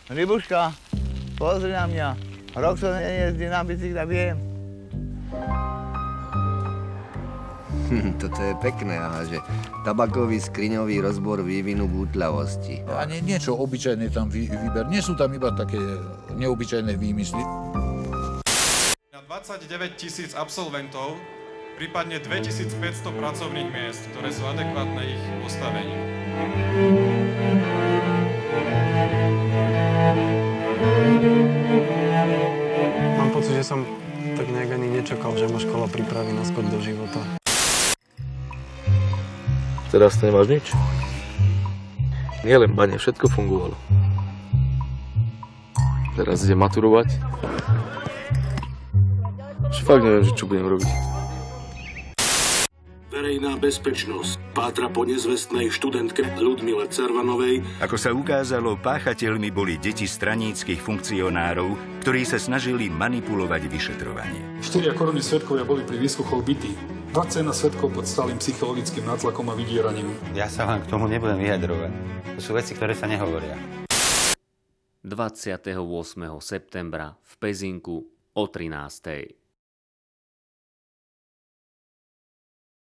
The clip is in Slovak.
Rybuška, pozri na mňa. Rok som nejezdil na bicykle, viem. Toto je pekné, aha, že tabakový skriňový rozbor vývinu bútľavosti. A niečo obyčajné tam vyber. Nie sú tam iba také neobyčajné výmysly. Na 29 000 absolventov prípadne 2500 pracovných miest, ktoré sú adekvátne ich postaveniu. Mám pocit, že som tak nejak ani nečakal, že ma škola pripraví na skok do života. Teraz nemáš nič? Nie len bane, všetko fungovalo. Teraz ide maturovať. Fakt neviem, čo budem robiť. Verejná bezpečnosť pátra po nezvestnej študentke Ľudmile Cervanovej. Ako sa ukázalo, páchateľmi boli deti straníckych funkcionárov, ktorí sa snažili manipulovať vyšetrovanie. 4 koruny svedkovia boli pri výsluchoch bití. 20 svedkov pod stálym psychologickým nátlakom a vydieraním. Ja sa vám k tomu nebudem vyjadrovať. To sú veci, ktoré sa nehovoria. 28. septembra v Pezinku o 13:00.